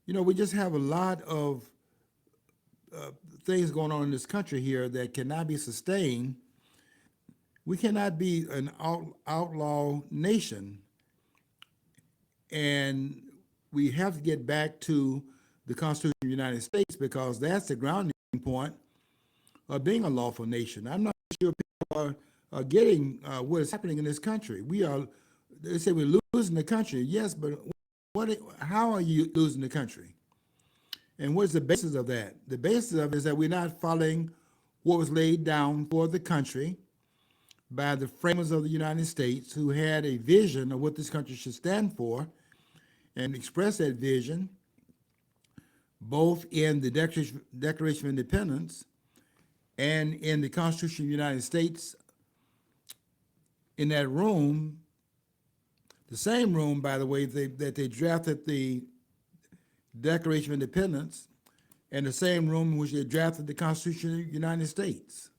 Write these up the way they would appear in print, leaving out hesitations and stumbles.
we just have a lot of things going on in this country here that cannot be sustained. We cannot be an outlaw nation, and we have to get back to the Constitution of the United States because that's the grounding point of being a lawful nation. I'm not sure people are getting what is happening in this country. They say we're losing the country. Yes, but how are you losing the country? And what's the basis of that? The basis of it is that we're not following what was laid down for the country by the framers of the United States who had a vision of what this country should stand for and express that vision both in the Declaration of Independence and in the Constitution of the United States. In that room, the same room, by the way, that they drafted the Declaration of Independence, and the same room in which they drafted the Constitution of the United States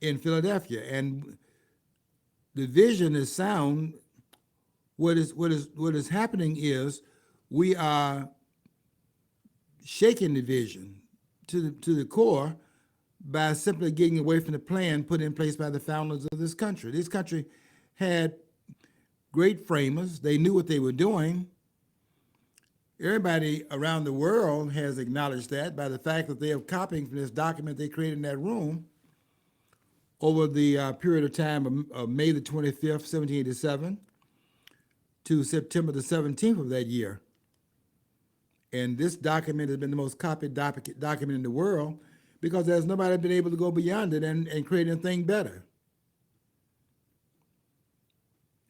in Philadelphia. And the vision is sound. What is happening is we are shaking the vision to the core by simply getting away from the plan put in place by the founders of this country. This country had great framers. They knew what they were doing. Everybody around the world has acknowledged that by the fact that they are copying from this document they created in that room over the period of time of May the 25th, 1787 to September the 17th of that year. And this document has been the most copied document in the world because there's nobody been able to go beyond it and create anything better.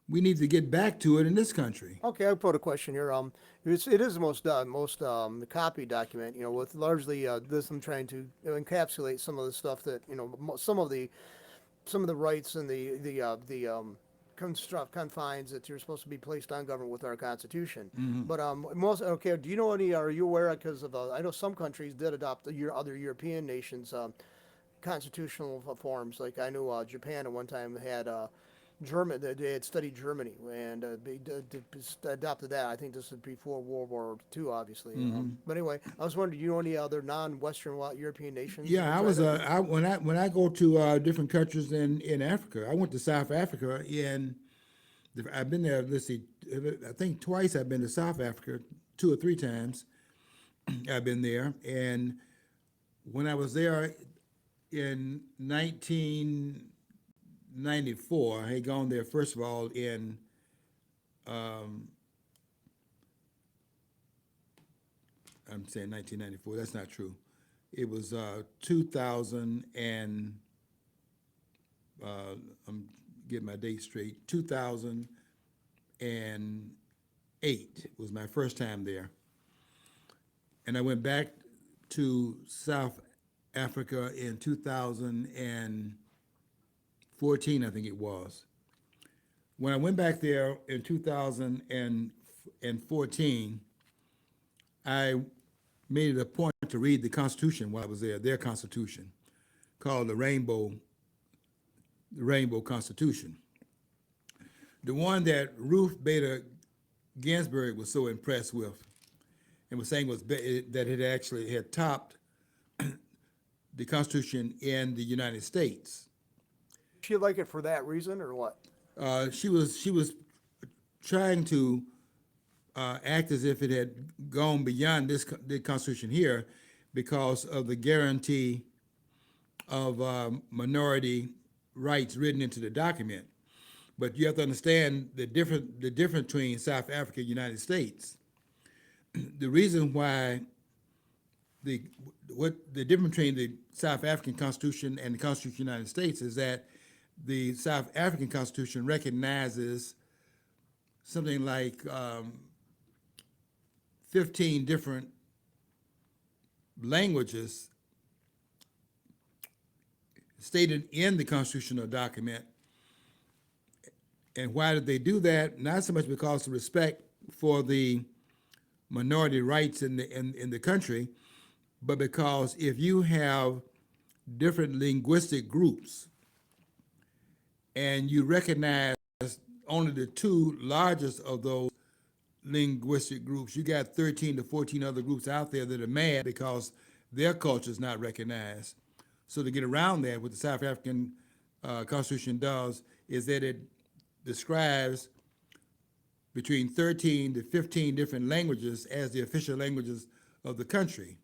We need to get back to it in this country. Okay, I put a question here. It is the most copied document. With largely this, I'm trying to encapsulate some of the stuff that some of the rights and the confines that you're supposed to be placed on government with our Constitution. Mm-hmm. But do you know any? Are you aware? Because of I know some countries did adopt other European nations constitutional forms. Like I know Japan at one time had. They had studied Germany and they adopted that. I think this was before World War II, obviously. Mm-hmm. But anyway, I was wondering, do you know any other non-Western European nations? Yeah, when I go to different countries in Africa, I went to South Africa I've been there. Let's see, I think twice I've been to South Africa, 2 or 3 times. I've been there, and when I was there in 1994, I had gone there first of all in I'm saying 1994. That's not true. It was 2000 and I'm getting my date straight. 2008 was my first time there, and I went back to South Africa in 2014, I think it was. When I went back there in 2014, I made it a point to read the Constitution while I was there, their Constitution, called the Rainbow Constitution. The one that Ruth Bader Ginsburg was so impressed with and was saying that it actually had topped the Constitution in the United States. She like it for that reason, or what? She was trying to act as if it had gone beyond the Constitution here because of the guarantee of minority rights written into the document. But you have to understand the difference between South Africa and the United States. The reason why the difference between the South African Constitution and the Constitution of the United States is that the South African Constitution recognizes something like 15 different languages stated in the constitutional document. And why did they do that? Not so much because of respect for the minority rights in the country, but because if you have different linguistic groups and you recognize only the 2 largest of those linguistic groups. You got 13 to 14 other groups out there that are mad because their culture is not recognized. So to get around that, what the South African Constitution does is that it describes between 13 to 15 different languages as the official languages of the country.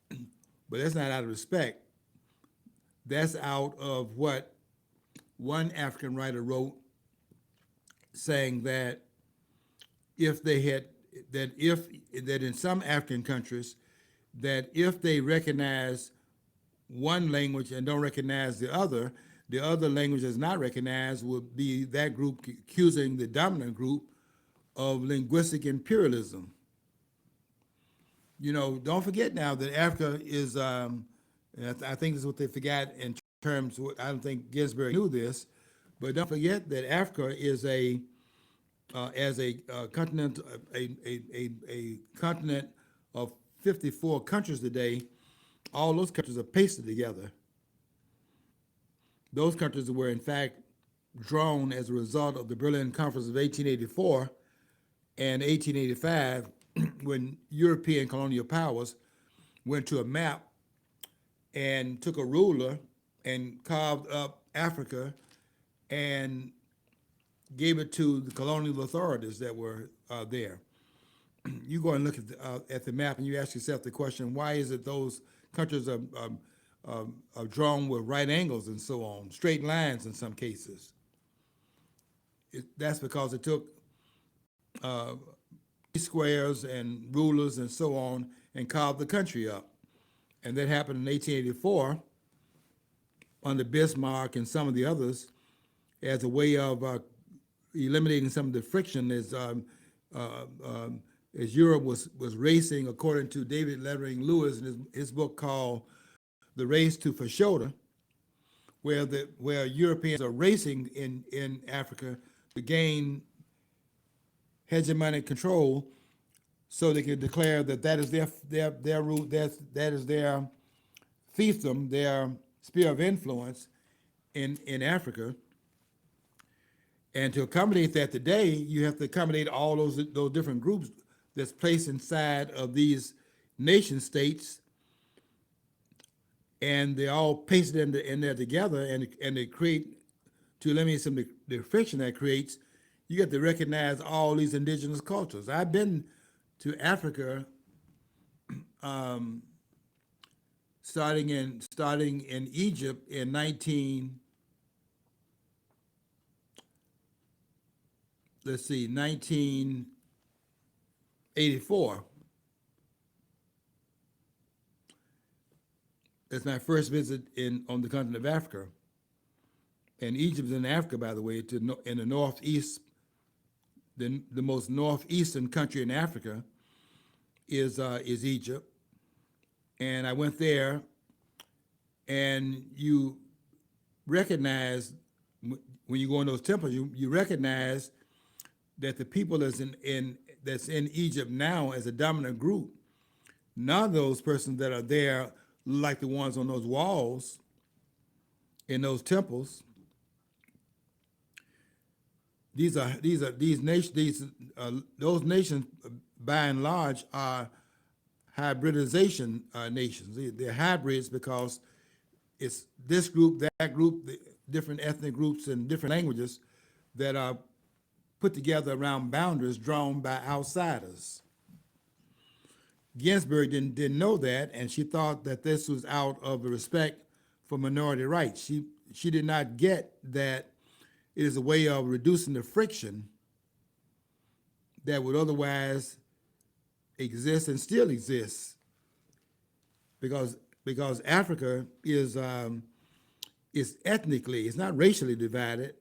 But that's not out of respect. That's out of what one African writer wrote, saying that if they had that in some African countries, that if they recognize one language and don't recognize the other language that's not recognized would be that group accusing the dominant group of linguistic imperialism. You know, don't forget now that Africa is, and I think this is what they forgot in terms of, I don't think Ginsburg knew this, but don't forget that Africa is as a continent, a continent of 54 countries today. All those countries are pasted together. Those countries were in fact drawn as a result of the Berlin Conference of 1884 and 1885, when European colonial powers went to a map and took a ruler and carved up Africa and gave it to the colonial authorities that were there. You go and look at the map and you ask yourself the question, why is it those countries are drawn with right angles and so on, straight lines in some cases? That's because it took squares and rulers and so on and carved the country up. And that happened in 1884 under Bismarck and some of the others as a way of eliminating some of the friction as Europe was racing, according to David Lettering Lewis in his book called The Race to Fashoda, where Europeans are racing in Africa to gain hegemonic control, so they can declare that is their root, that is their fiefdom, their sphere of influence in Africa. And to accommodate that today, you have to accommodate all those different groups that's placed inside of these nation states, and they're all pasted in there together, and they create, to eliminate some of the friction that creates, you have to recognize all these indigenous cultures. I've been to Africa, starting in Egypt in 1984. That's my first visit on the continent of Africa. And Egypt's in Africa, by the way, in the northeast. The most northeastern country in Africa is Egypt. And I went there, and you recognize, when you go in those temples, you recognize that the people that's in Egypt now as a dominant group, none of those persons that are there like the ones on those walls in those temples. Those nations by and large are hybridization nations. They're hybrids because it's this group, that group, the different ethnic groups and different languages that are put together around boundaries drawn by outsiders. Ginsburg didn't know that, and she thought that this was out of respect for minority rights. She did not get that it is a way of reducing the friction that would otherwise exist and still exists, because Africa is ethnically, it's not racially divided.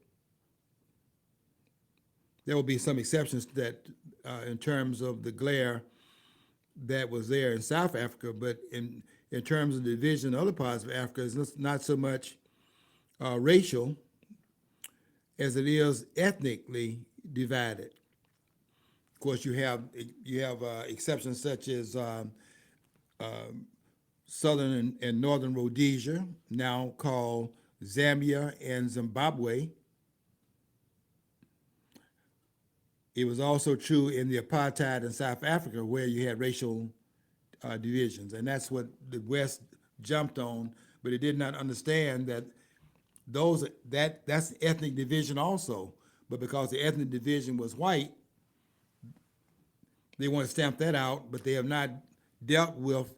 There will be some exceptions to that in terms of the glare that was there in South Africa, but in terms of the division in other parts of Africa, it's not so much racial as it is ethnically divided. Of course, you have exceptions such as southern and northern Rhodesia, now called Zambia and Zimbabwe. It was also true in the apartheid in South Africa, where you had racial divisions, and that's what the West jumped on, but it did not understand that that's ethnic division also. But because the ethnic division was white, they want to stamp that out, but they have not dealt with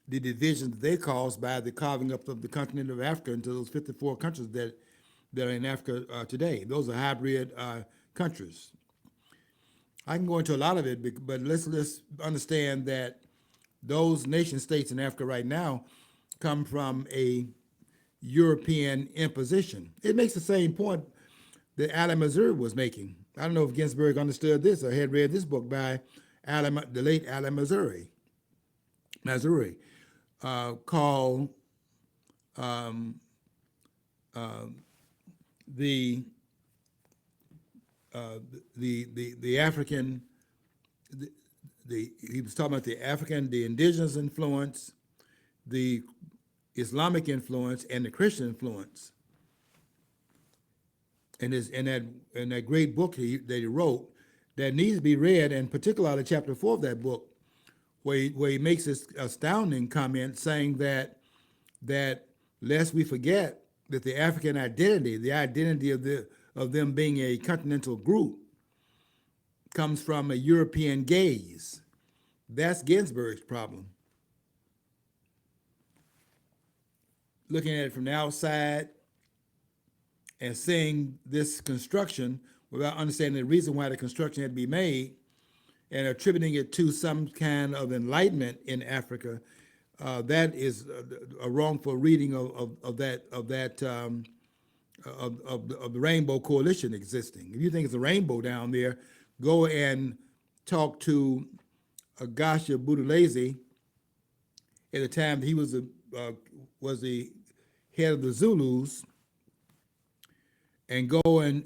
the division that they caused by the carving up of the continent of Africa into those 54 countries that are in Africa today. Those are hybrid countries. I can go into a lot of it, but let's understand that those nation states in Africa right now come from a European imposition. It makes the same point that Alan Missouri was making. I don't know if Ginsburg understood this or had read this book by the late Alan Missouri, called the African. He was talking about the indigenous influence, the Islamic influence, and the Christian influence. And in that great book that he wrote, that needs to be read, and particularly chapter 4 of that book, where he makes this astounding comment saying that lest we forget that the African identity, the identity of them being a continental group, comes from a European gaze. That's Ginsburg's problem. Looking at it from the outside and seeing this construction without understanding the reason why the construction had to be made and attributing it to some kind of enlightenment in Africa, that is a wrongful reading of the Rainbow Coalition existing. If you think it's a rainbow down there, go and talk to Gasha Budelezi at the time he was the head of the Zulus, and go and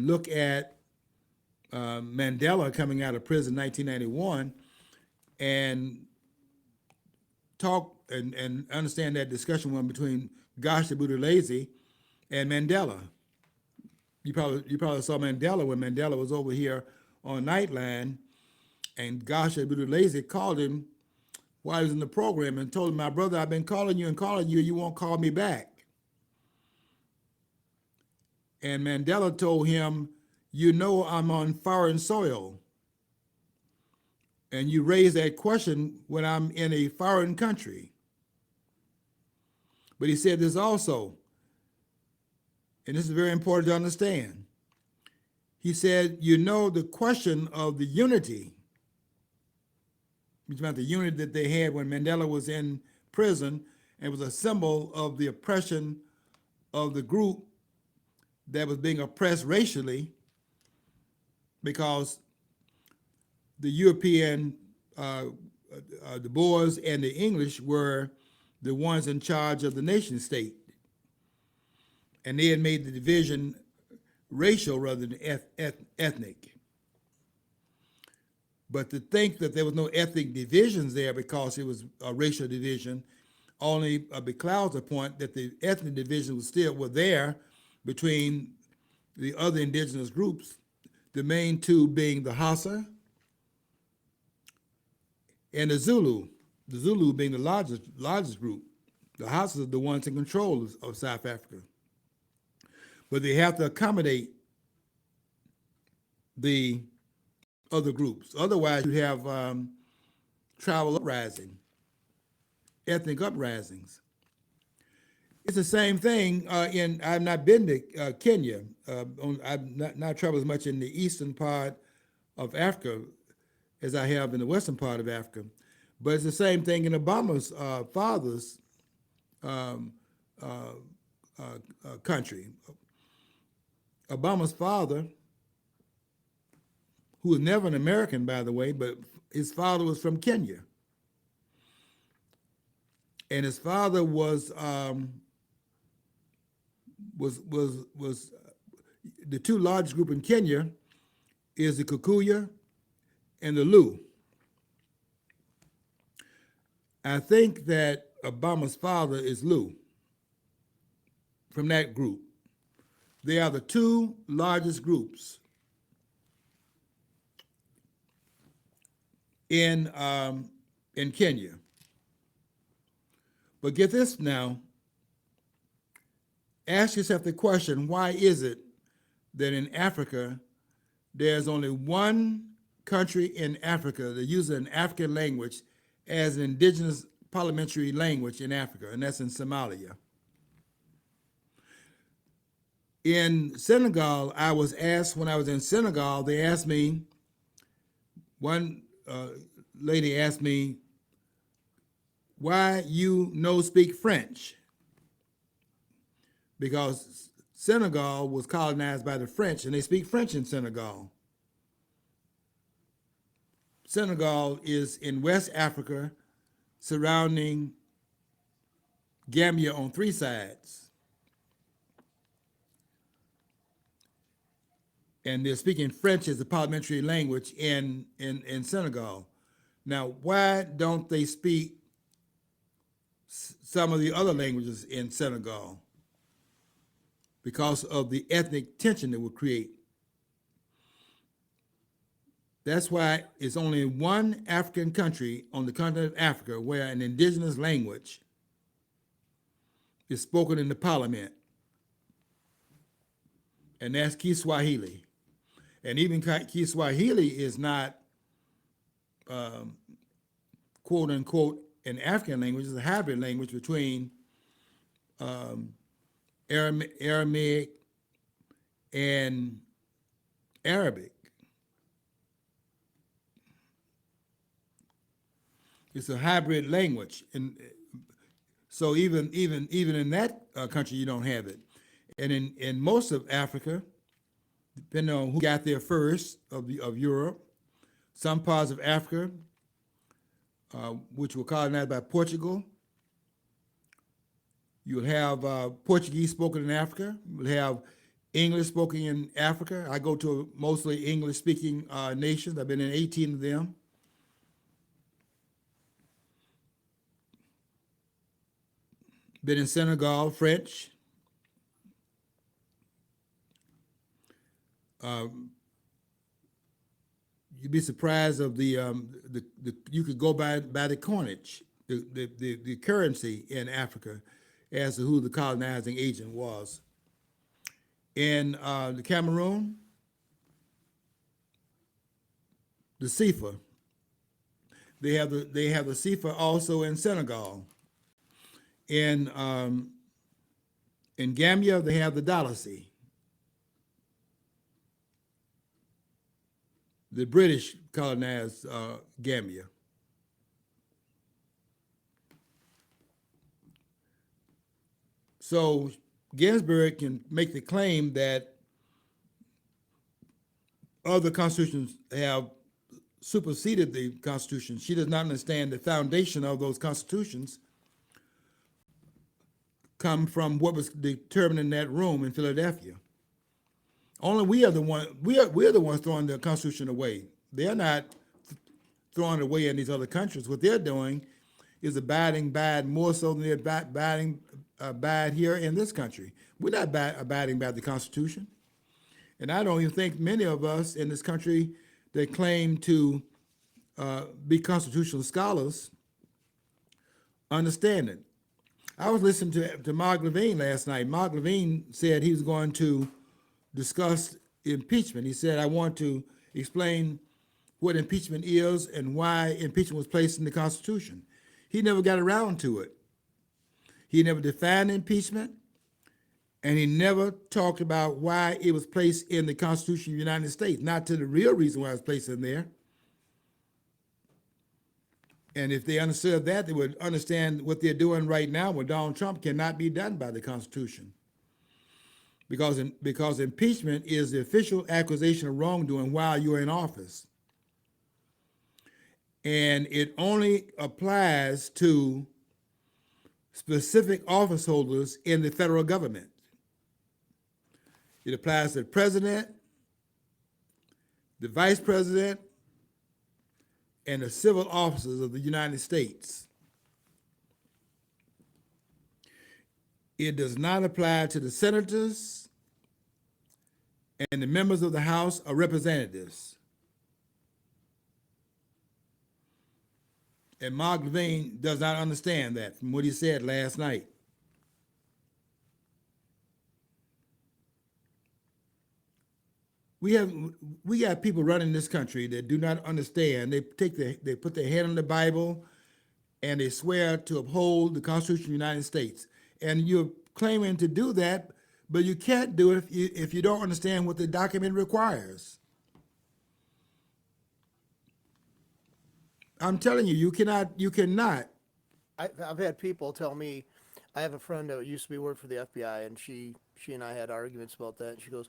look at Mandela coming out of prison in 1991 and talk and understand that discussion went between Gasha Budelezi and Mandela. You probably saw Mandela when Mandela was over here on Nightline, and Gasha Budelezi called him while he was in the program and told him, "My brother, I've been calling you, you won't call me back." And Mandela told him, "You know I'm on foreign soil, and you raise that question when I'm in a foreign country." But he said this also, and this is very important to understand. He said, "You know the question of the unity," which meant the unity that they had when Mandela was in prison, and was a symbol of the oppression of the group that was being oppressed racially, because the European, the Boers and the English were the ones in charge of the nation state. And they had made the division racial rather than ethnic. But to think that there was no ethnic divisions there because it was a racial division only beclouds the point that the ethnic divisions were there between the other indigenous groups, the main two being the Hausa and the Zulu being the largest group. The Hausas are the ones in control of South Africa. But they have to accommodate the other groups. Otherwise, you have tribal uprising, ethnic uprisings. It's the same thing I've not been to Kenya. I've not traveled as much in the eastern part of Africa as I have in the western part of Africa. But it's the same thing in Obama's father's country. Obama's father, who was never an American, by the way, but his father was from Kenya. And his father was the two largest group in Kenya is the Kikuyu and the Lu. I think that Obama's father is Lu from that group. They are the two largest groups in Kenya. But get this now, ask yourself the question, why is it that in Africa, there's only one country in Africa that uses an African language as an indigenous parliamentary language in Africa, and that's in Somalia. In Senegal, I was asked, when I was in Senegal, they asked me, one lady asked me, why you no speak French? Because Senegal was colonized by the French, and they speak French in Senegal. Senegal is in West Africa, surrounding Gambia on three sides. And they're speaking French as a parliamentary language in Senegal. Now, why don't they speak some of the other languages in Senegal? Because of the ethnic tension it would create. That's why it's only one African country on the continent of Africa where an indigenous language is spoken in the parliament, and that's Kiswahili. And even Kiswahili is not, quote unquote, an African language. It's a hybrid language between Aramaic and Arabic. It's a hybrid language, and so even in that country you don't have it. And in most of Africa, depending on who got there first of Europe, some parts of Africa, which were colonized by Portugal, you'll have Portuguese spoken in Africa. You'll have English spoken in Africa. I go to mostly English-speaking nations. I've been in 18 of them. Been in Senegal, French. You'd be surprised of the you could go by the coinage, the currency in Africa, as to who the colonizing agent was. In the Cameroon, the CFA. They have the CFA also in Senegal. In Gambia, they have the Dalasi. The British colonized Gambia. So Ginsburg can make the claim that other constitutions have superseded the Constitution. She does not understand the foundation of those constitutions come from what was determined in that room in Philadelphia. Only we are the ones throwing the Constitution away. They're not throwing it away in these other countries. What they're doing is abiding by it more so than they're abiding by it here in this country. We're not abiding by the Constitution. And I don't even think many of us in this country that claim to be constitutional scholars understand it. I was listening to Mark Levine last night. Mark Levine said he was going to discuss impeachment. He said, I want to explain what impeachment is and why impeachment was placed in the Constitution. He never got around to it. He never defined impeachment, and he never talked about why it was placed in the Constitution of the United States, not to the real reason why it was placed in there. And if they understood that, they would understand what they're doing right now with Donald Trump cannot be done by the Constitution. Because impeachment is the official accusation of wrongdoing while you're in office. And it only applies to specific office holders in the federal government. It applies to the president, the vice president, and the civil officers of the United States. It does not apply to the senators and the members of the House of Representatives. And Mark Levine does not understand that from what he said last night. We got people running this country that do not understand. They put their hand on the Bible and they swear to uphold the Constitution of the United States. And you're claiming to do that, but you can't do it if you don't understand what the document requires. I'm telling you, you cannot. I've had people tell me, I have a friend that used to be work for the FBI, and she and I had arguments about that. And she goes,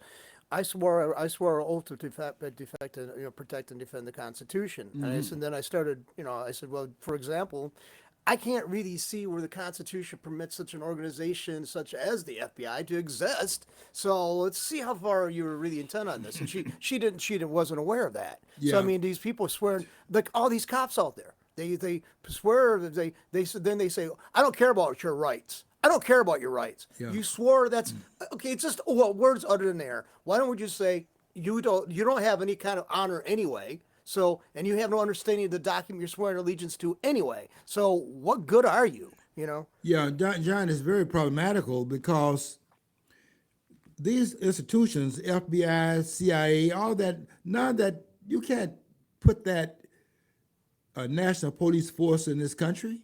I swore an oath to protect and defend the Constitution. And I said, then I started, I said, well, for example, I can't really see where the Constitution permits such an organization such as the FBI to exist. So let's see how far you were really intent on this. And she wasn't aware of that. Yeah. So I mean, these people swear, like all these cops out there, they swear, then they say, I don't care about your rights. I don't care about your rights. Yeah. You swore that's okay. It's just words uttered in there. Why don't we just say you don't have any kind of honor anyway? So, and you have no understanding of the document you're swearing allegiance to anyway. So, what good are you? Yeah, John is very problematical because these institutions, FBI, CIA, all that, none of that, you can't put that national police force in this country.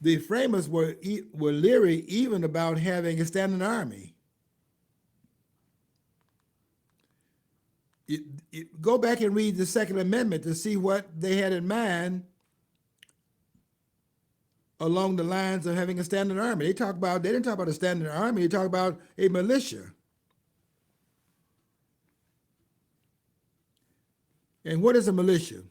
The framers were leery even about having a standing army. Go back and read the Second Amendment to see what they had in mind along the lines of having a standing army. They didn't talk about a standing army, they talked about a militia. And what is a militia?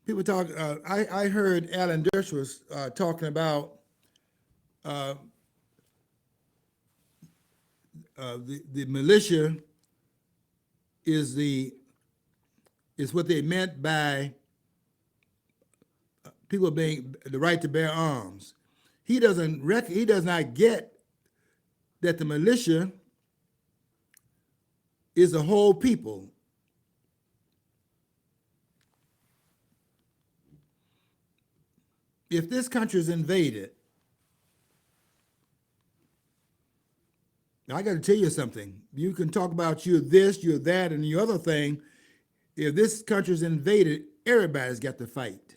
People talk, I heard Alan Dershowitz talking about the militia is what they meant by people being the right to bear arms. He does not get that the militia is a whole people. If this country is invaded, now I got to tell you something. You can talk about you're this, you're that, and the other thing. If this country is invaded, everybody's got to fight.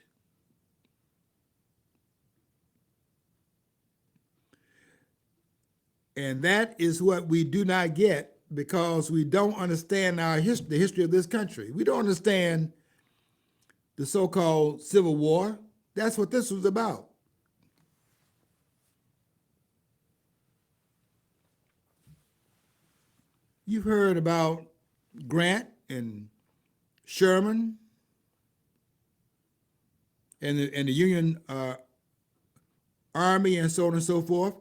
And that is what we do not get because we don't understand the history of this country. We don't understand the so-called Civil War. That's what this was about. You've heard about Grant and Sherman and the Union Army and so on and so forth.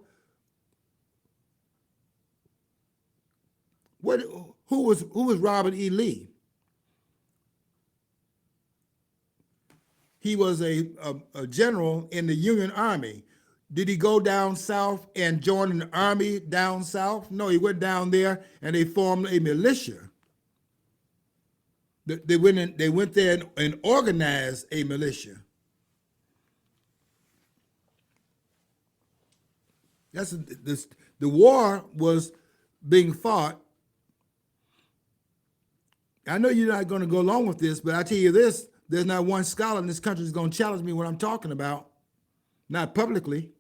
Who was Robert E. Lee? He was a general in the Union Army. Did he go down south and join an army down south? No, he went down there and they formed a militia. They went there and organized a militia. The war was being fought. I know you're not going to go along with this, but I tell you this, there's not one scholar in this country that's going to challenge me what I'm talking about. Not publicly.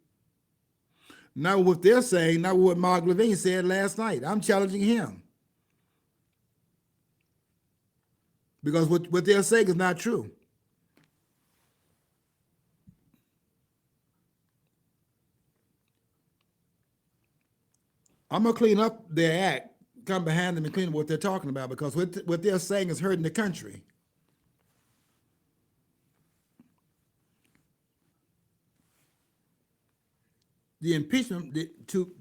Not what they're saying, not what Mark Levine said last night. I'm challenging him. Because what they're saying is not true. I'm going to clean up their act, come behind them and clean up what they're talking about, because what they're saying is hurting the country. The impeachment, to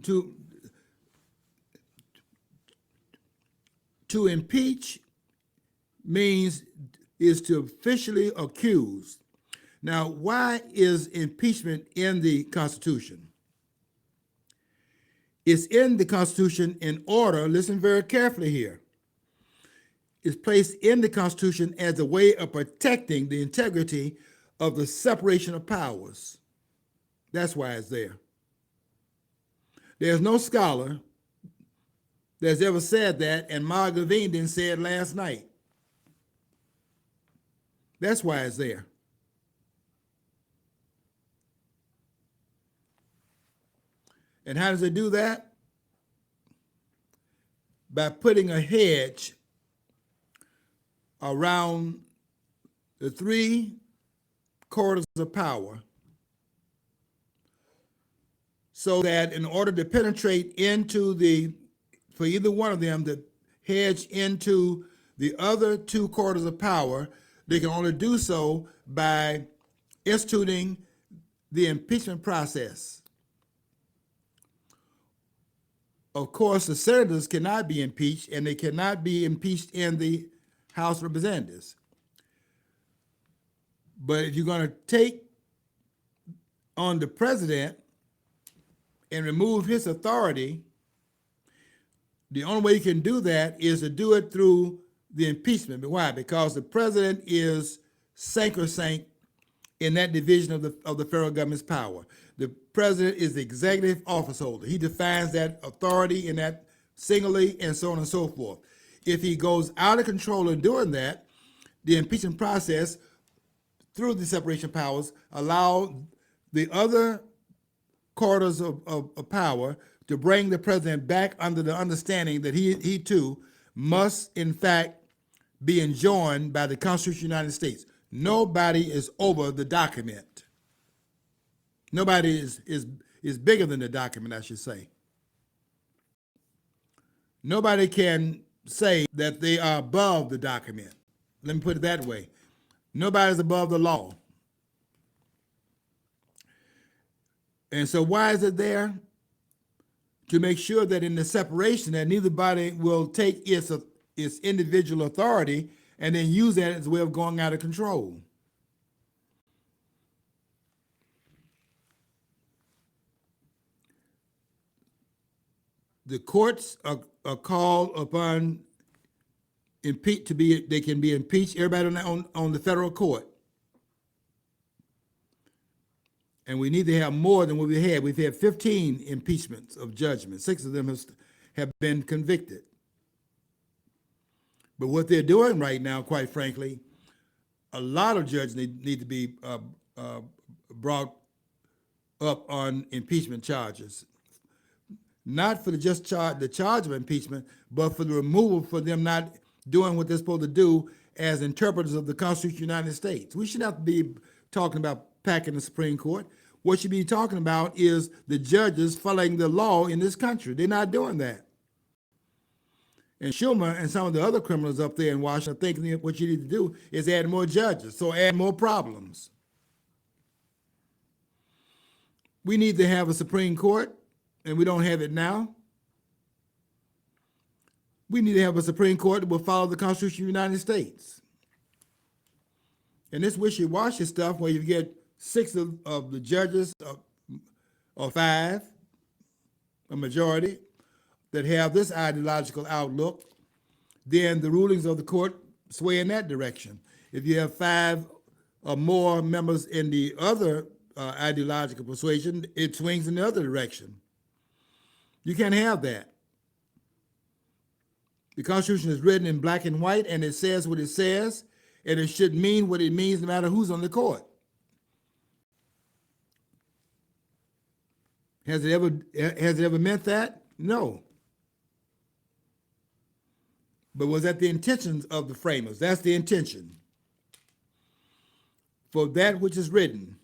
impeach is to officially accuse. Now, why is impeachment in the Constitution? It's in the Constitution in order, listen very carefully here, is placed in the Constitution as a way of protecting the integrity of the separation of powers. That's why it's there. There's no scholar that's ever said that, and Margaret Levine didn't say it last night. That's why it's there. And how does it do that? By putting a hedge around the three corridors of power, so that in order to penetrate into for either one of them to hedge into the other two corridors of power, they can only do so by instituting the impeachment process. Of course, the senators cannot be impeached, and they cannot be impeached in the House of Representatives. But if you're going to take on the president and remove his authority, the only way you can do that is to do it through the impeachment. But why? Because the president is sacrosanct in that division of the federal government's power. The president is the executive office holder. He defines that authority in that singly, and so on and so forth. If he goes out of control in doing that, the impeachment process through the separation of powers allow the other corridors of power to bring the president back under the understanding that he too must in fact be enjoined by the Constitution of the United States. Nobody is over the document. Nobody is bigger than the document, I should say. Nobody can say that they are above the document. Let me put it that way. Nobody's above the law. And so why is it there? To make sure that in the separation that neither body will take its individual authority and then use that as a way of going out of control. The courts are called upon they can be impeached, everybody on the federal court. And we need to have more than what we had. We've had 15 impeachments of judgment. 6 of them have been convicted. But what they're doing right now, quite frankly, a lot of judges need to be brought up on impeachment charges. Not for the charge of impeachment, but for the removal for them not doing what they're supposed to do as interpreters of the Constitution of the United States. We should not be talking about packing the Supreme Court. What should be talking about is the judges following the law in this country. They're not doing that. And Schumer and some of the other criminals up there in Washington thinking what you need to do is add more judges, so add more problems. We need to have a Supreme Court, and we don't have it now. We need to have a Supreme Court that will follow the Constitution of the United States. And this wishy-washy stuff where you get 6 of the judges, or 5, a majority, that have this ideological outlook, then the rulings of the court sway in that direction. If you have 5 or more members in the other ideological persuasion, it swings in the other direction. You can't have that. The Constitution is written in black and white, and it says what it says, and it should mean what it means no matter who's on the court. Has it ever meant that? No. But was that the intentions of the framers? That's the intention. For that which is written,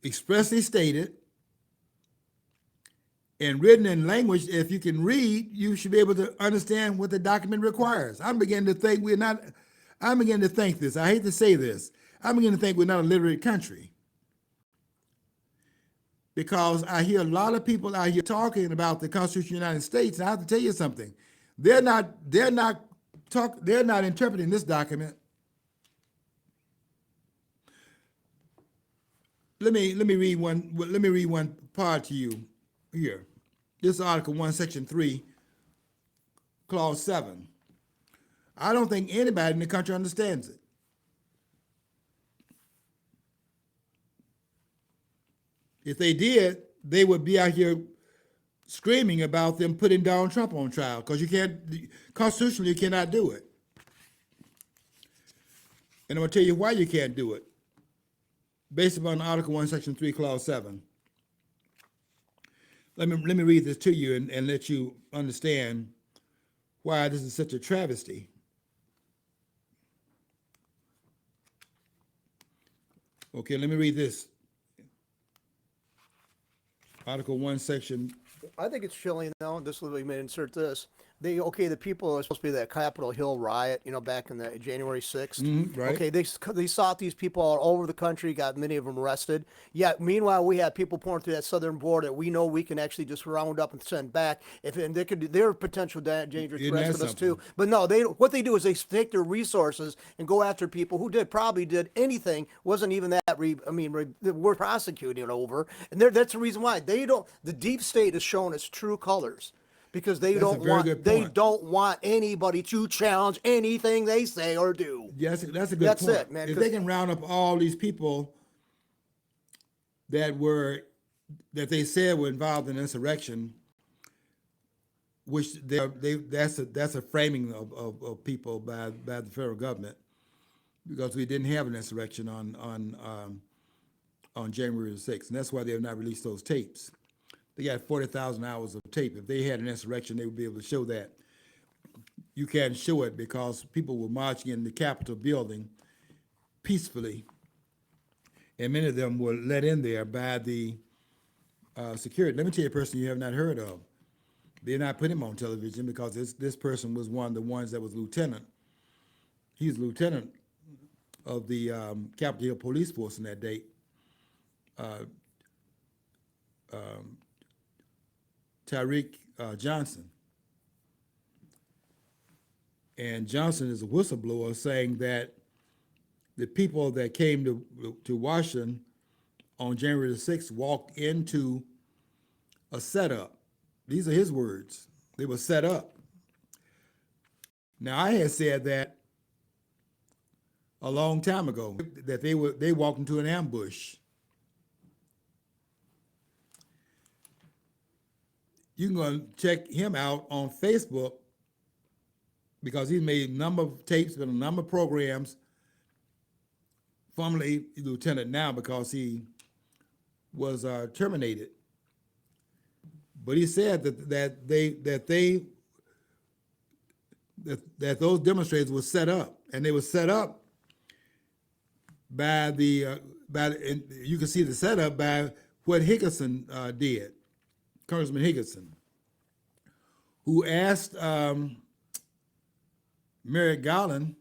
expressly stated, and written in language, if you can read, you should be able to understand what the document requires. I'm beginning to think this. I hate to say this. I'm beginning to think we're not a literate country. Because I hear a lot of people out here talking about the Constitution of the United States, and I have to tell you something. They're not interpreting this document. Let me read one part to you here. This is Article 1, Section 3 Clause 7. I don't think anybody in the country understands it. If they did, they would be out here screaming about them putting Donald Trump on trial, because you can't, constitutionally, you cannot do it. And I'm going to tell you why you can't do it, based upon Article 1, Section 3, Clause 7. Let me read this to you and let you understand why this is such a travesty. Okay, let me read this. Article 1, Section. I think it's chilling though. This will be insert this. The people are supposed to be that Capitol Hill riot, back in the January 6th. Right. Okay, they sought these people all over the country, got many of them arrested. Yet, meanwhile, we had people pouring through that southern border that we know we can actually just round up and send back. They're potential dangerous threats to us too. But no, what they do is they take their resources and go after people who probably did anything, wasn't even that, we're prosecuting over. And that's the reason why the deep state is showing its true colors. Because they don't want anybody to challenge anything they say or do. Yes, that's a good point. That's it, man. If they can round up all these people that they said were involved in insurrection, which that's a framing of people by the federal government, because we didn't have an insurrection on January the 6th, and that's why they have not released those tapes. They got 40,000 hours of tape. If they had an insurrection, they would be able to show that. You can't show it because people were marching in the Capitol building peacefully, and many of them were let in there by the security. Let me tell you a person you have not heard of. They're not putting him on television because this person was one of the ones that was lieutenant. He's lieutenant of the Capitol Hill Police Force in that day. Tyreek Johnson. And Johnson is a whistleblower saying that the people that came to Washington on January the 6th walked into a setup. These are his words. They were set up. Now, I had said that a long time ago, that they walked into an ambush. You can go and check him out on Facebook, because he's made a number of tapes, been on a number of programs. Formerly lieutenant now because he was terminated. But he said that those demonstrators were set up, and they were set up by and you can see the setup by what Higginson did. Congressman Higginson, who asked Merrick Garland,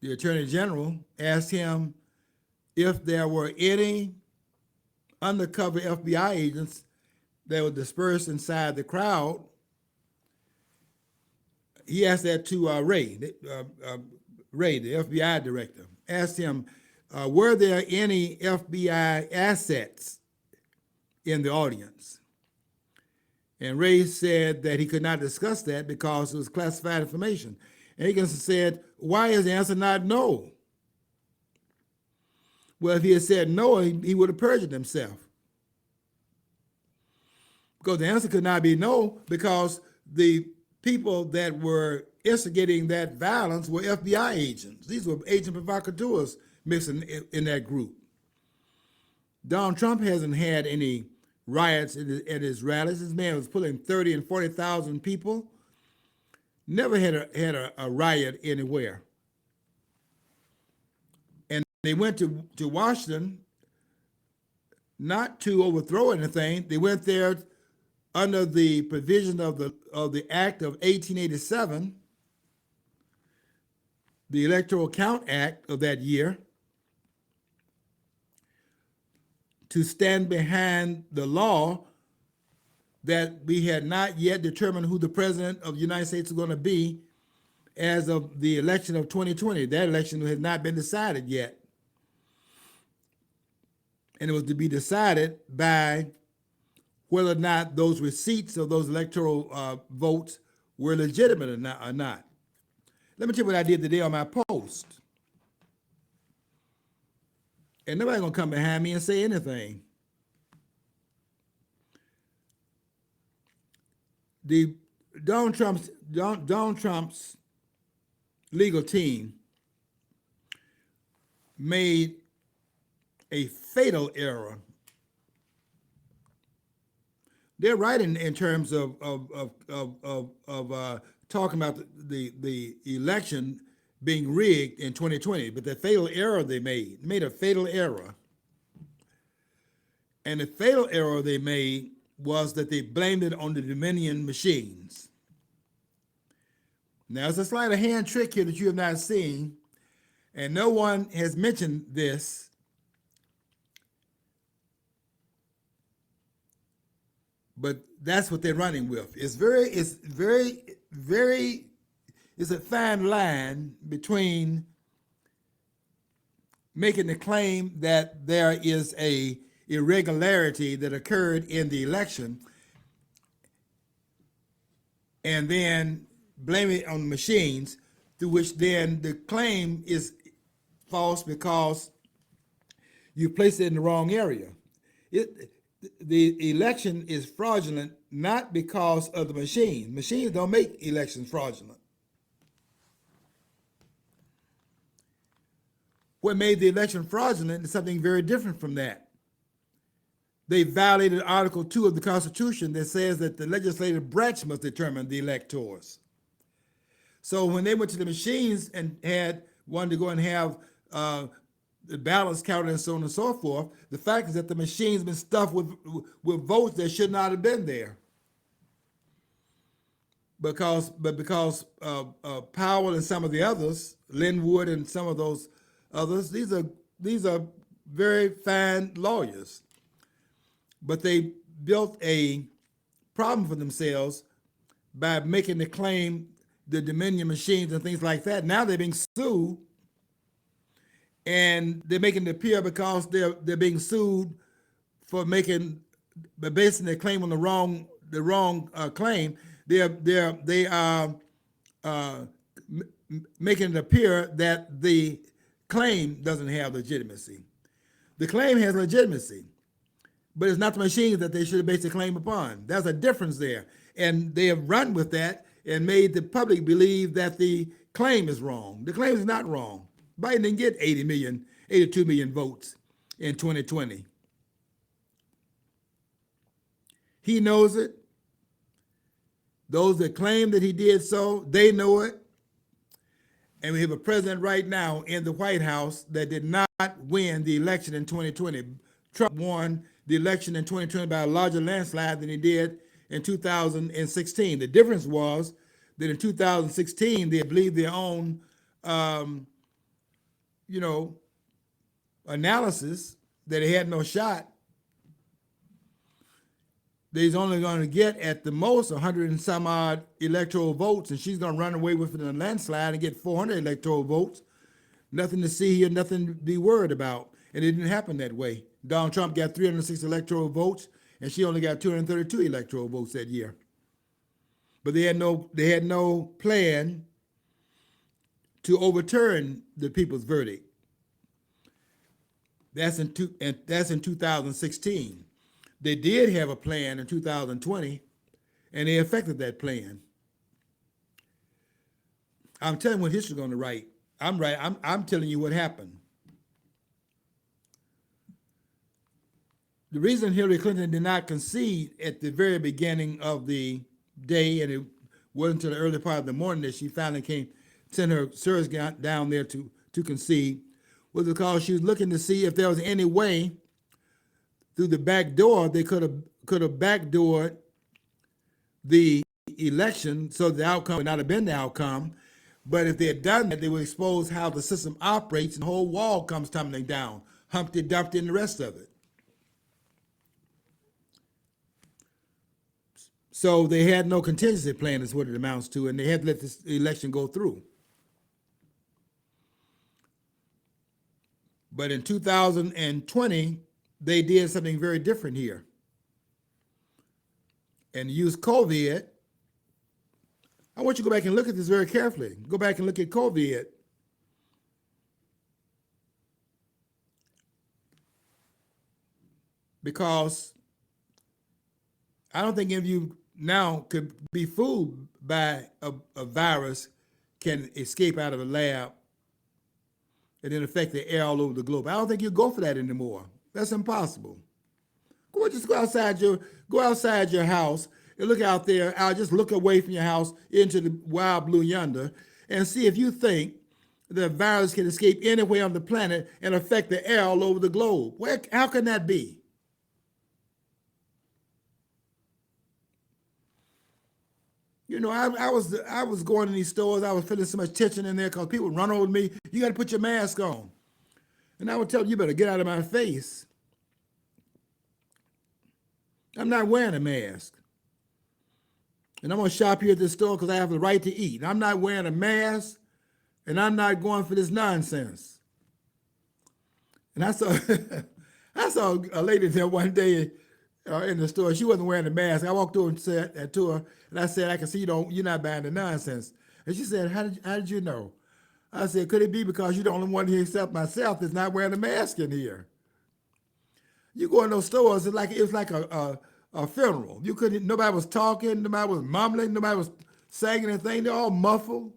the Attorney General, asked him if there were any undercover FBI agents that were dispersed inside the crowd. He asked that to Ray, the FBI director, asked him, were there any FBI assets in the audience? And Ray said that he could not discuss that because it was classified information. And Higginson said, why is the answer not no? Well, if he had said no, he would have perjured himself. Because the answer could not be no, because the people that were instigating that violence were FBI agents. These were agent provocateurs mixing in that group. Donald Trump hasn't had any riots at his rallies. This man was pulling 30 and 40,000 people. Never had a riot anywhere. And they went to Washington not to overthrow anything. They went there under the provision of the Act of 1887, the Electoral Count Act of that year, to stand behind the law that we had not yet determined who the president of the United States was going to be as of the election of 2020. That election had not been decided yet. And it was to be decided by whether or not those receipts of those electoral votes were legitimate or not. Let me tell you what I did today on my post. And nobody's gonna come behind me and say anything. The Donald Trump's legal team made a fatal error. They're right in terms of talking about the election being rigged in 2020, but the fatal error they made a fatal error. And the fatal error they made was that they blamed it on the Dominion machines. Now, it's a sleight of hand trick here that you have not seen, and no one has mentioned this. But that's what they're running with. It's a fine line between making the claim that there is a irregularity that occurred in the election and then blaming it on the machines, to which then the claim is false because you placed it in the wrong area. The election is fraudulent not because of the machine. Machines don't make elections fraudulent. What made the election fraudulent is something very different from that. They violated Article 2 of the Constitution that says that the legislative branch must determine the electors. So when they went to the machines and wanted to go and have the ballots counted and so on and so forth, the fact is that the machine's been stuffed with votes that should not have been there. Because Powell and some of the others, Linwood and some of those others, these are very fine lawyers. But they built a problem for themselves by making the claim, the Dominion machines and things like that. Now they're being sued, and they're making it appear because they're being sued for basing their claim on the wrong claim. They are making it appear that the claim doesn't have legitimacy. The claim has legitimacy, but it's not the machines that they should have based the claim upon. There's a difference there. And they have run with that and made the public believe that the claim is wrong. The claim is not wrong. Biden didn't get 82 million votes in 2020. He knows it. Those that claim that he did so, they know it. And we have a president right now in the White House that did not win the election in 2020. Trump won the election in 2020 by a larger landslide than he did in 2016. The difference was that in 2016, they believed their own, analysis that he had no shot. He's only going to get at the most 100 and some odd electoral votes, and she's going to run away with it in a landslide and get 400 electoral votes. Nothing to see here, nothing to be worried about. And it didn't happen that way. Donald Trump got 306 electoral votes, and she only got 232 electoral votes that year. But they had no plan to overturn the people's verdict. That's in 2016. They did have a plan in 2020, and they affected that plan. I'm telling you what history's going to write. I'm telling you what happened. The reason Hillary Clinton did not concede at the very beginning of the day, and it wasn't until the early part of the morning that she finally sent her surrogate down there to concede, was because she was looking to see if there was any way through the back door they could have backdoored the election so the outcome would not have been the outcome. But if they had done that, they would expose how the system operates and the whole wall comes tumbling down, Humpty Dumpty and the rest of it. So they had no contingency plan is what it amounts to, and they had to let this election go through. But in 2020, they did something very different here. and use COVID, I want you to go back and look at this very carefully. Go back and look at COVID. Because I don't think any of you now could be fooled by a virus can escape out of a lab and then affect the air all over the globe. I don't think you go for that anymore. That's impossible. Just go outside your house and look out there. Just look away from your house into the wild blue yonder and see if you think the virus can escape anywhere on the planet and affect the air all over the globe. How can that be? You know, I was going in these stores. I was feeling so much tension in there because people run over me. You got to put your mask on, and I would tell them, you better get out of my face. I'm not wearing a mask, and I'm gonna shop here at this store because I have the right to eat. And I'm not wearing a mask, and I'm not going for this nonsense. And I saw I saw a lady there one day in the store. She wasn't wearing a mask. I walked over and said to her, and I said, "I can see you're not buying the nonsense." And she said, "How did you know?" I said, "Could it be because you're the only one here except myself that's not wearing a mask in here?" You go in those stores, it's like a funeral. You couldn't. Nobody was talking. Nobody was mumbling. Nobody was saying anything. They're all muffled.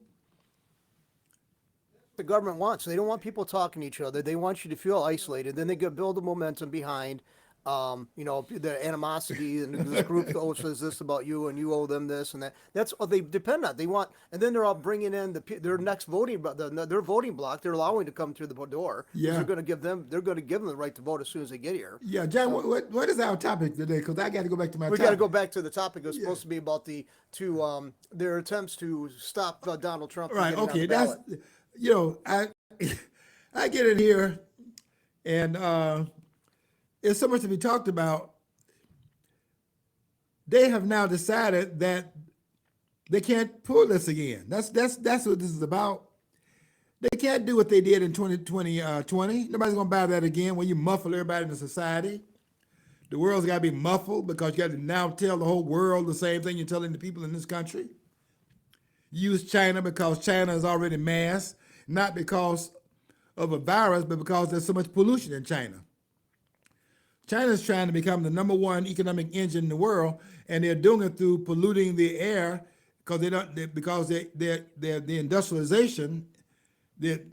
The government wants. They don't want people talking to each other. They want you to feel isolated. Then they could build the momentum behind, the animosity and this group says this about you and you owe them this and that. That's what they depend on. They want, and then they're all bringing in their next their voting block. They're allowing to come through the door. Yeah, they're going to give them the right to vote as soon as they get here. Yeah, John. What is our topic today? Because I got to go back to my. We got to go back to the topic. It was supposed to be about their attempts to stop Donald Trump. Right. Okay. That's I get in here, and there's so much to be talked about. They have now decided that they can't pull this again. That's what this is about. They can't do what they did in 2020. Nobody's gonna buy that again. When you muffle everybody in the society, the world's got to be muffled because you got to now tell the whole world the same thing you're telling the people in this country. You use China because China is already masked, not because of a virus, but because there's so much pollution in China. China's trying to become the number one economic engine in the world, and they're doing it through polluting the air because the industrialization that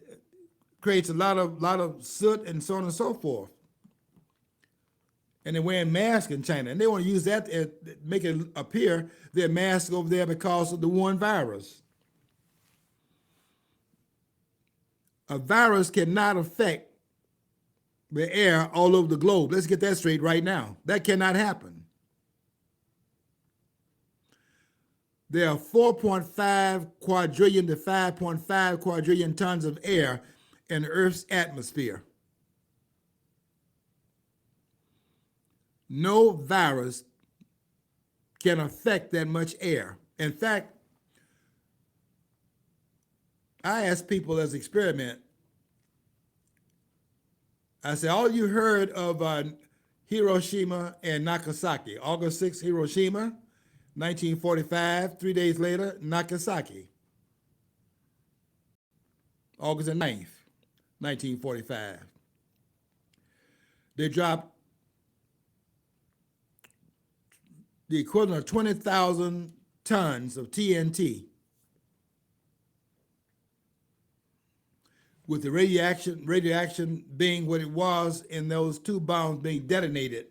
creates a lot of soot and so on and so forth. And they're wearing masks in China, and they want to use that to make it appear they're masked over there because of the Wuhan virus. A virus cannot affect the air all over the globe. Let's get that straight right now. That cannot happen. There are 4.5 quadrillion to 5.5 quadrillion tons of air in the Earth's atmosphere. No virus can affect that much air. In fact, I asked people as an experiment, I said, all you heard of Hiroshima and Nagasaki, August 6th, Hiroshima, 1945, 3 days later, Nagasaki, August the 9th, 1945. They dropped the equivalent of 20,000 tons of TNT, with the radiation being what it was in those two bombs being detonated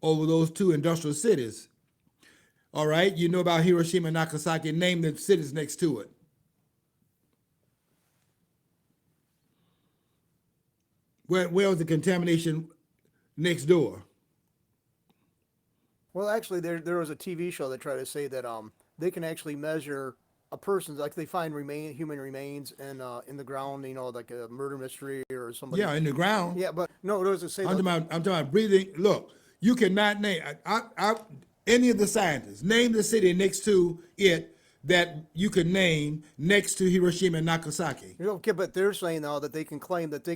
over those two industrial cities. All right, you know about Hiroshima and Nagasaki, name the cities next to it. Where was the contamination next door? Well, actually, there was a TV show that tried to say that they can actually measure a person's, like they find human remains in the ground, like a murder mystery or somebody. Yeah, in the ground. Yeah, but no, it was to say. I'm talking about breathing. Look, you cannot name any of the scientists. Name the city next to it that you can name next to Hiroshima and Nagasaki. Okay, but they're saying now that they can claim that they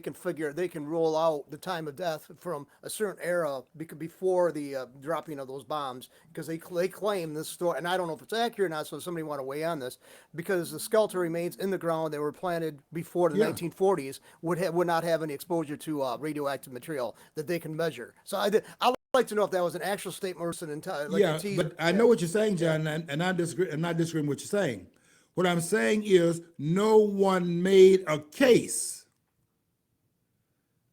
can roll out the time of death from a certain era before the dropping of those bombs, because they claim this story, and I don't know if it's accurate or not. So somebody want to weigh on this, because the skeletal remains in the ground that were planted before the Yeah. 1940s would not have any exposure to radioactive material that they can measure. So I would like to know if that was an actual statement or an entire like Yeah, a teaser. but I know what you're saying, John, and I disagree. I'm not disagreeing with what you're saying. What I'm saying is no one made a case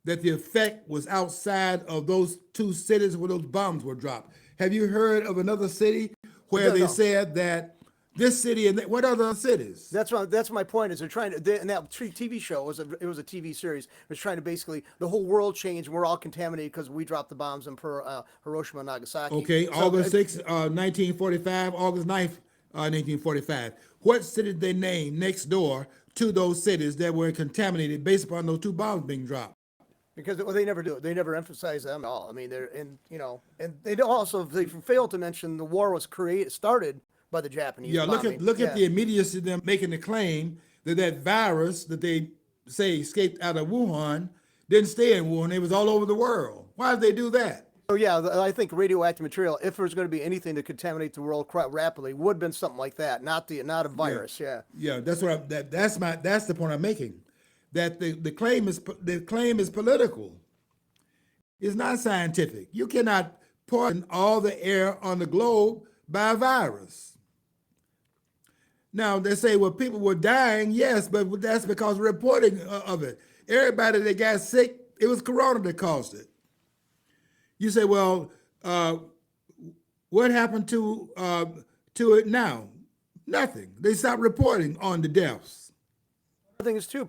that the effect was outside of those two cities where those bombs were dropped. Have you heard of another city where No, they no. said that this city and what other cities? That's my point. Is they're trying to, and that TV show it was a TV series. It was trying to basically the whole world changed. We're all contaminated because we dropped the bombs in Hiroshima and Nagasaki. Okay, So, August 6th, 1945, August 9th, 1945. What city did they name next door to those cities that were contaminated based upon those two bombs being dropped? because they never do it. They never emphasize them at all. I mean, and they also they failed to mention the war was started by the Japanese. Yeah, bombing. look at Yeah. the immediacy of them making the claim that that virus that they say escaped out of Wuhan didn't stay in Wuhan. It was all over the world. Why did they do that? So yeah, I think radioactive material, if there's going to be anything to contaminate the world quite rapidly, would have been something like that, not a virus. Yeah. Yeah, that's what that's the point I'm making. That the claim is political. It's not scientific. You cannot poison all the air on the globe by a virus. Now they say, well, people were dying, yes, but that's because of reporting of it. Everybody that got sick, it was corona that caused it. You say, well, what happened to it now? Nothing. They stopped reporting on the deaths. The thing is too,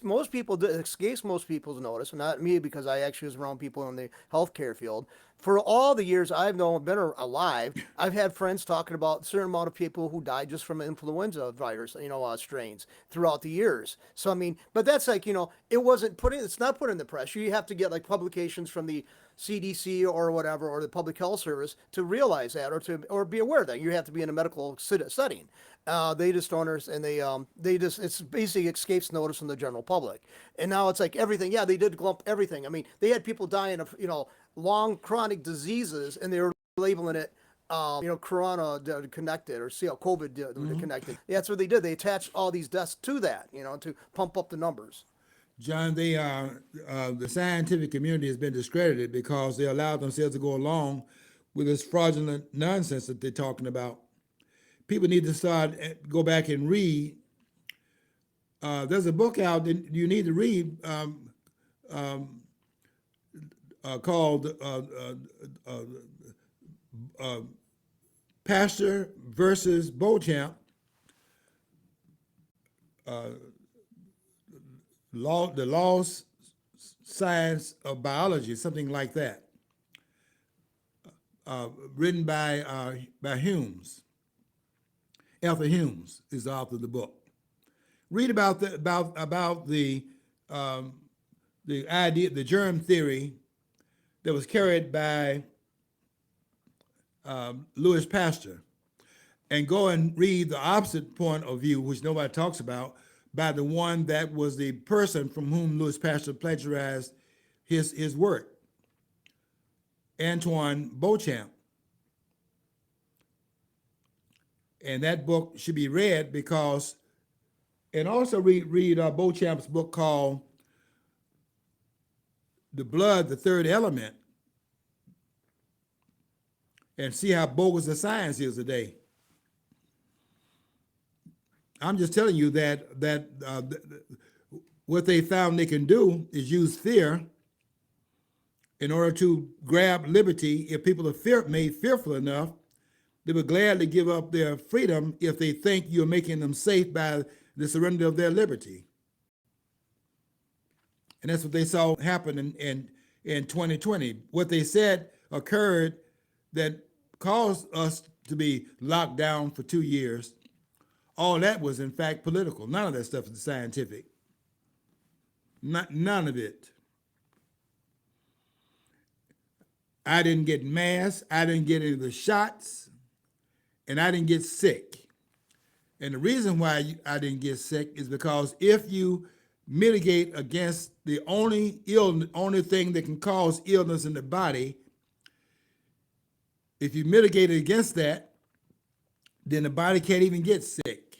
most people it escapes most people's notice, and not me because I actually was around people in the healthcare field. For all the years I've been alive, I've had friends talking about a certain amount of people who died just from influenza virus, strains throughout the years. So I mean, but that's like it's not put in the press. You have to get like publications from the CDC or whatever, or the Public Health Service to realize that, or be aware of that. You have to be in a medical setting. They just don't understand, and it's basically escapes notice from the general public. And now it's like everything. Yeah, they did lump everything. I mean, they had people dying of long chronic diseases, and they were labeling it corona connected or COVID connected. Yeah, that's what they did. They attached all these deaths to that, to pump up the numbers. John, the scientific community has been discredited because they allowed themselves to go along with this fraudulent nonsense that they're talking about. People need to go back and read. There's a book out that you need to read called Pastor versus Beauchamp, the lost science of biology, something like that, written by Humes. Arthur Humes is the author of the book. Read about the idea, the germ theory that was carried by Louis Pasteur, and go and read the opposite point of view, which nobody talks about, by the one that was the person from whom Louis Pasteur plagiarized his work, Antoine Beauchamp. And that book should be read because, and also read Beauchamp's book called The Blood, the Third Element, and see how bogus the science is today. I'm just telling you that what they found they can do is use fear in order to grab liberty. If people are made fearful enough, they would gladly give up their freedom if they think you're making them safe by the surrender of their liberty. And that's what they saw happen in 2020. What they said occurred that caused us to be locked down for 2 years. All that was, in fact, political. None of that stuff is scientific. None of it. I didn't get masks. I didn't get any of the shots. And I didn't get sick. And the reason why I didn't get sick is because if you mitigate against the only thing that can cause illness in the body, if you mitigate against that, then the body can't even get sick.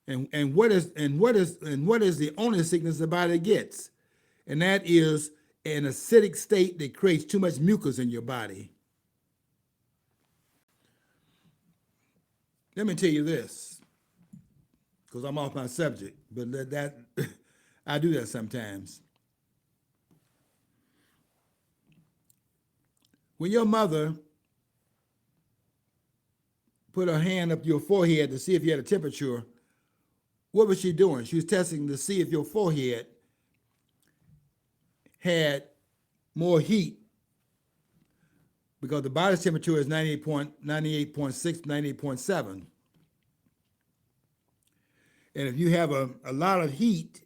And what is the only sickness the body gets? And that is an acidic state that creates too much mucus in your body. Let me tell you this, because I'm off my subject, but that I do that sometimes. When your mother put her hand up your forehead to see if you had a temperature, what was she doing? She was testing to see if your forehead had more heat, because the body's temperature is 98.6, 98.7. And if you have a lot of heat,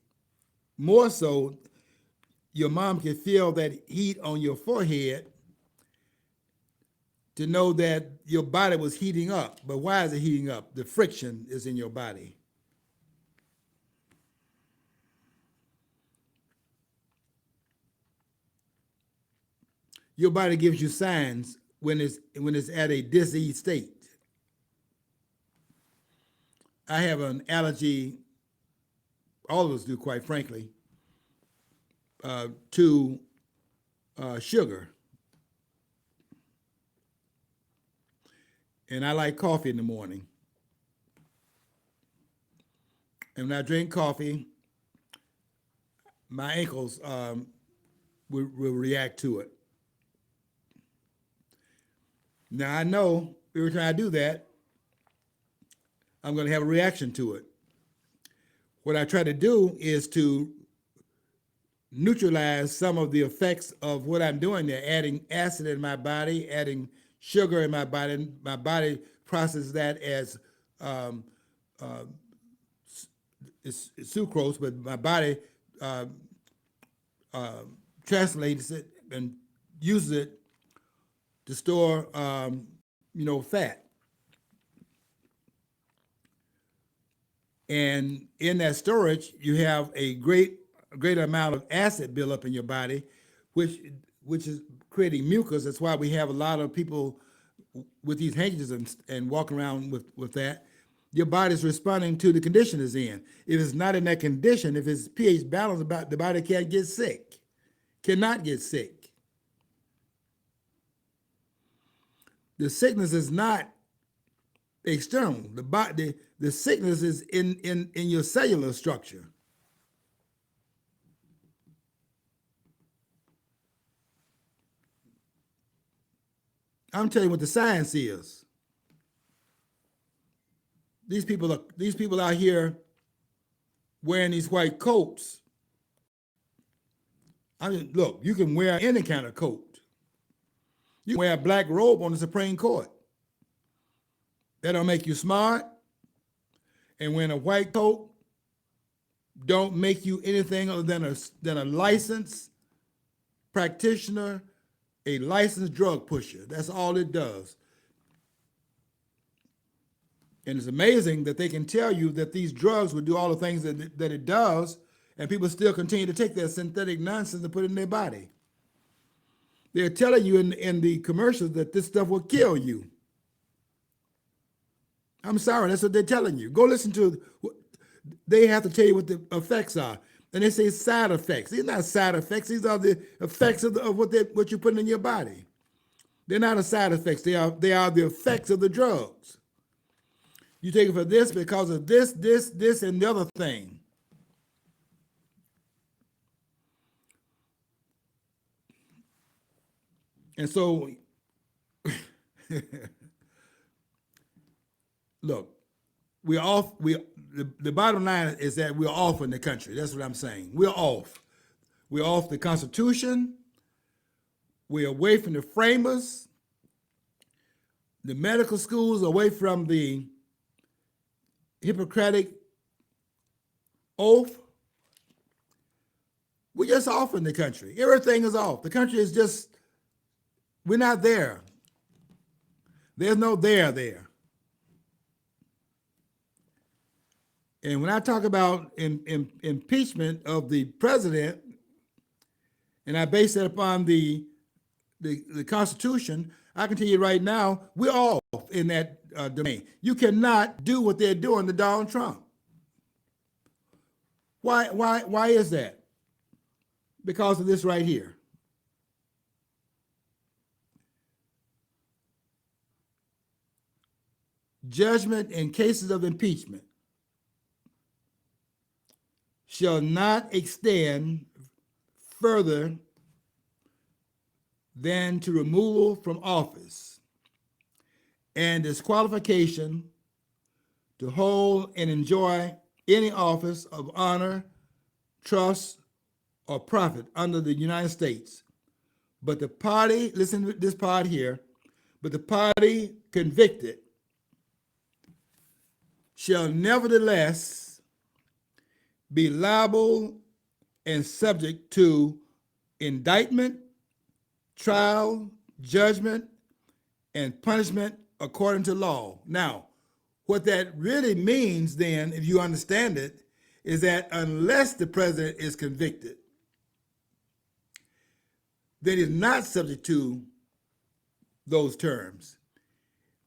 more so, your mom can feel that heat on your forehead to know that your body was heating up. But why is it heating up? The friction is in your body. Your body gives you signs when it's at a diseased state. I have an allergy, all of us do, quite frankly, to sugar. And I like coffee in the morning. And when I drink coffee, my ankles will react to it. Now I know every time I do that, I'm going to have a reaction to it. What I try to do is to neutralize some of the effects of what I'm doing there, adding acid in my body, adding sugar in my body. My body processes that as it's sucrose, but my body translates it and uses it to store, fat. And in that storage, you have a great amount of acid built up in your body, which is creating mucus. That's why we have a lot of people with these handkerchiefs and walk around with that. Your body's responding to the condition it's in. If it's not in that condition, if it's pH balanced, the body can't get sick, cannot get sick. The sickness is not external. The sickness is in your cellular structure. I'm telling you what the science is. These people out here wearing these white coats. I mean, look, you can wear any kind of coat. You can wear a black robe on the Supreme Court. That don't make you smart. And wearing a white coat don't make you anything other than a licensed practitioner, a licensed drug pusher. That's all it does. And it's amazing that they can tell you that these drugs will do all the things that it does, and people still continue to take that synthetic nonsense and put it in their body. They're telling you in the commercials that this stuff will kill you. I'm sorry, that's what they're telling you. Go listen to, they have to tell you what the effects are. And they say side effects. These are not side effects. These are the effects of what you're putting in your body. They're not a side effects. They are the effects of the drugs. You take it for this because of this, and the other thing. And so, look, the bottom line is that we're off in the country. That's what I'm saying. We're off. We're off the Constitution. We're away from the framers. The medical schools, away from the Hippocratic oath. We're just off in the country. Everything is off. The country is just, we're not there. There's no there. And when I talk about impeachment of the president, and I base that upon the Constitution, I can tell you right now, we're all in that domain. You cannot do what they're doing to Donald Trump. Why is that? Because of this right here. Judgment in cases of impeachment shall not extend further than to removal from office and disqualification to hold and enjoy any office of honor, trust, or profit under the United States. But the party, listen to this part here, but the party convicted shall nevertheless be liable and subject to indictment, trial, judgment, and punishment according to law. Now, what that really means then, if you understand it, is that unless the president is convicted, then he's not subject to those terms.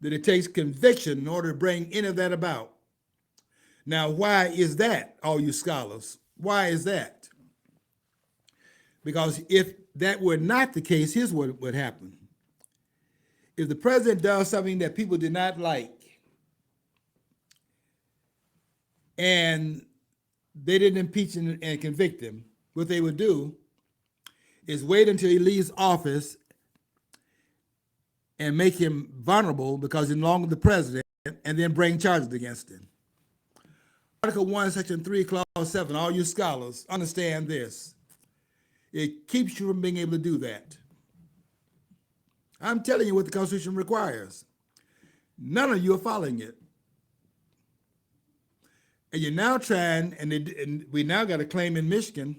That it takes conviction in order to bring any of that about. Now, why is that, all you scholars? Why is that? Because if that were not the case, here's what would happen. If the president does something that people did not like, and they didn't impeach and convict him, what they would do is wait until he leaves office and make him vulnerable because he's no longer the president, and then bring charges against him. Article 1, Section 3, Clause 7, all you scholars, understand this. It keeps you from being able to do that. I'm telling you what the Constitution requires. None of you are following it. And you're now trying, and we now got a claim in Michigan,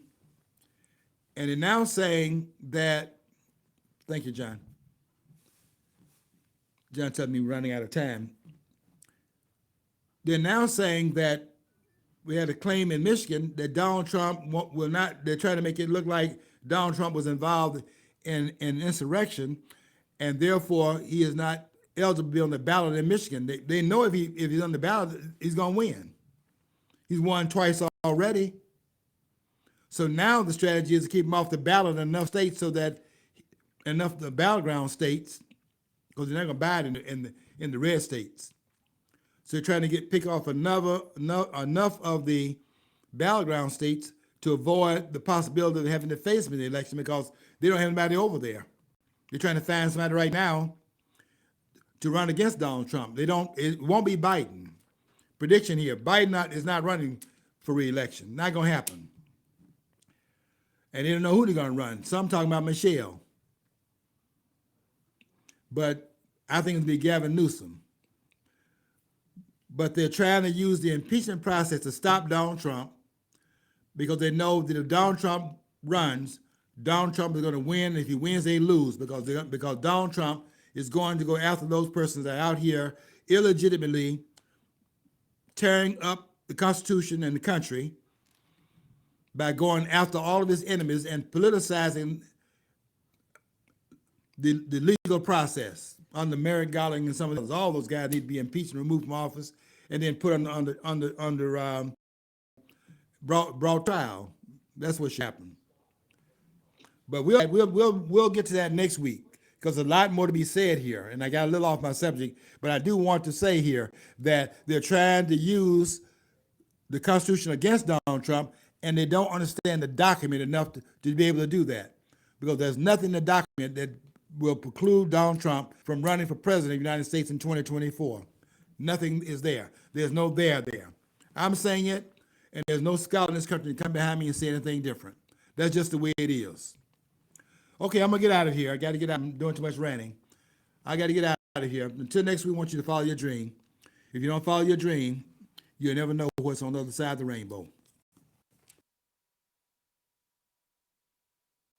and they're now saying that, thank you, John. John telling me we're running out of time. They're now saying that we had a claim in Michigan that Donald Trump will not, they're trying to make it look like Donald Trump was involved in insurrection, and therefore he is not eligible to be on the ballot in Michigan. They know if he's on the ballot, he's going to win. He's won twice already. So now the strategy is to keep him off the ballot in enough states so that enough of the battleground states, because they're not going to buy it in the red states. So they're trying to pick off enough of the battleground states to avoid the possibility of having to face him in the election because they don't have anybody over there. They're trying to find somebody right now to run against Donald Trump. It won't be Biden. Prediction here, Biden is not running for re-election. Not going to happen. And they don't know who they're going to run. Some talking about Michelle. But I think it'll be Gavin Newsom. But they're trying to use the impeachment process to stop Donald Trump because they know that if Donald Trump runs, Donald Trump is going to win. If he wins, they lose because Donald Trump is going to go after those persons that are out here illegitimately tearing up the Constitution and the country by going after all of his enemies and politicizing the legal process under Merrick Garland and some of those. All those guys need to be impeached and removed from office and then put under broad trial. That's what should happen. But we'll get to that next week because there's a lot more to be said here. And I got a little off my subject, but I do want to say here that they're trying to use the Constitution against Donald Trump, and they don't understand the document enough to be able to do that because there's nothing in the document that will preclude Donald Trump from running for president of the United States in 2024. Nothing is there. There's no there. I'm saying it, and there's no scholar in this country to come behind me and say anything different. That's just the way it is. Okay, I'm going to get out of here. I got to get out. I'm doing too much ranting. I got to get out of here. Until next week, I want you to follow your dream. If you don't follow your dream, you'll never know what's on the other side of the rainbow.